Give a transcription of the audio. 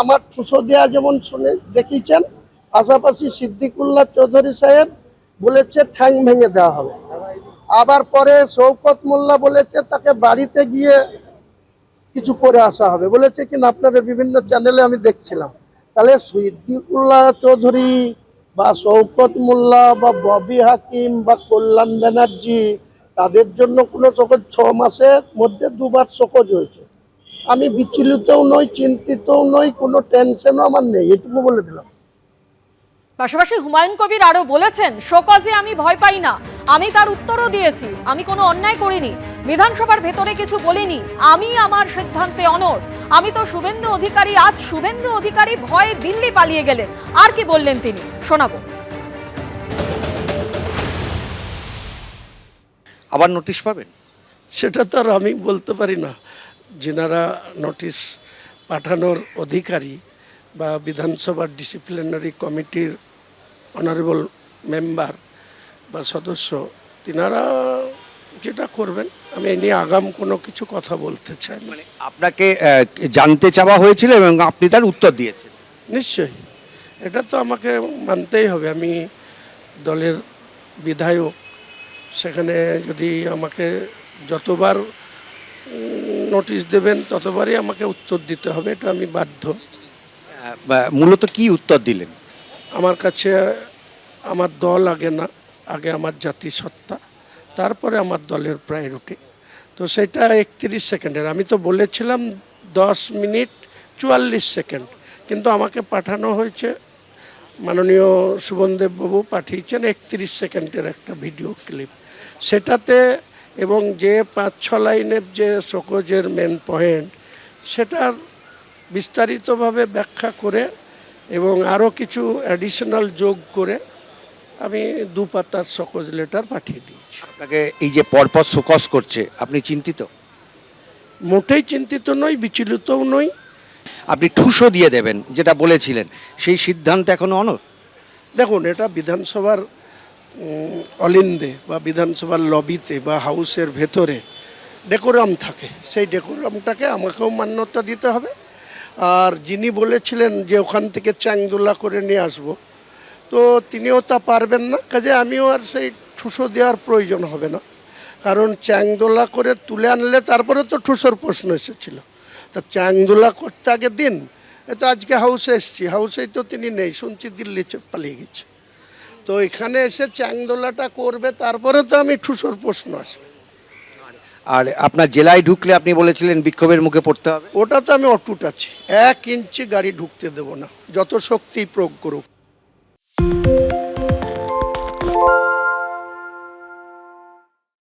আমার ঠুসো দেওয়া যেমন শুনে দেখিয়েছেন, পাশাপাশি সিদ্দিকুল্লাহ চৌধুরী সাহেব বলেছে ঠ্যাং ভেঙে দেওয়া হবে। আবার পরে শওকত মোল্লা বলেছে তাকে বাড়িতে গিয়ে কিছু করে আসা হবে বলেছে, কিনা আপনাদের বিভিন্ন চ্যানেলে আমি দেখছিলাম। তাহলে সিদ্দিকুল্লাহ চৌধুরী বা শওকত মোল্লা বা ববি হাকিম বা কল্যাণ ব্যানার্জি, তাদের জন্য কোনো সকল 6 মাসের মধ্যে 2 বার সকজ হয়েছে। আমি বিচলিতও নই, চিন্তিতও নই, কোনো টেনশনও আমার নেই, এটুকু বলে দিলাম। পাশাপাশি হুমায়ুন কবির আরো বলেছেন, শোকজে আমি ভয় পাই না, আমি তার উত্তরও দিয়েছি, আমি কোনো অন্যায় করিনি, বিধানসভার ভেতরে কিছু বলিনি, আমি আমার সিদ্ধান্তে অনড়। আমি তো শুভেন্দু অধিকারী, আজ শুভেন্দু অধিকারী ভয়ে দিল্লি পালিয়ে গেলেন। আর কি বললেন তিনি, শোনাবো। আবার নোটিশ পাবেন? সেটা তো আর আমি বলতে পারি না। যেনারা নোটিশ পাঠানোর অধিকারী বা বিধানসভার ডিসিপ্লিনারি কমিটির অনারেবল মেম্বার বা সদস্য, তিনারা যেটা করবেন, আমি এই নিয়ে আগাম কোনো কিছু কথা বলতে চাই না। মানে আপনাকে জানতে চাওয়া হয়েছিল এবং আপনি তার উত্তর দিয়েছেন? নিশ্চয়ই, এটা তো আমাকে মানতেই হবে। আমি দলের বিধায়ক, সেখানে যদি আমাকে যতবার নোটিশ দেবেন ততবারই আমাকে উত্তর দিতে হবে, এটা আমি বাধ্য। মূলত কি উত্তর দিলেন? আমার কাছে আমার দল আগে না, আগে আমার জাতিসত্তা, তারপরে আমার দলের প্রায়োরিটি। তো সেটা 31 সেকেন্ডের, আমি তো বলেছিলাম 10 মিনিট 44 সেকেন্ড, কিন্তু আমাকে পাঠানো হয়েছে, মাননীয় সুবনদেববাবু পাঠিয়েছেন 31 সেকেন্ডের একটা ভিডিও ক্লিপ। সেটাতে এবং যে 5-6 লাইনের যে শোকজের মেন পয়েন্ট, সেটার বিস্তারিতভাবে ব্যাখ্যা করে এবং আরও কিছু অ্যাডিশনাল যোগ করে আমি 2 পাতার শোকজ লেটার পাঠিয়ে দিয়েছি। আপনাকে এই যে পরপর শোকজ করছে, আপনি চিন্তিত? মোটেই চিন্তিত নই, বিচলিতও নই। আপনি ঠুসো দিয়ে দেবেন যেটা বলেছিলেন, সেই সিদ্ধান্ত এখনো অনড়? দেখুন, এটা বিধানসভার অলিন্দে বা বিধানসভার লবিতে বা হাউসের ভেতরে ডেকোরাম থাকে, সেই ডেকোরামটাকে আমাকেও মান্যতা দিতে হবে। আর যিনি বলেছিলেন যে ওখান থেকে চ্যাংদোলা করে নিয়ে আসবো, তো তিনিও তা পারবেন না, কাজে আমিও আর সেই ঠুসো দেওয়ার প্রয়োজন হবে না। কারণ চ্যাংদোলা করে তুলে আনলে তারপরে তো ঠুসোর প্রশ্ন এসেছিল, তা চ্যাংদোলা করতে আগে দিন। তো আজকে হাউসে এসছি, হাউসেই তো তিনি নেই, শুনছি দিল্লি পালিয়ে গেছে। তো এখানে এসে চ্যাংদোলাটা করবে, তারপরে তো আমি ঠুসোর প্রশ্ন আসবে। আর আপনার জেলায় ঢুকলে আপনি বলেছিলেন বিক্ষোভের মুখে পড়তে হবে। ওটা তো আমি অটুট আছি, 1 ইঞ্চি গাড়ি ঢুকতে দেব না, যত শক্তি প্রয়োগ করুক।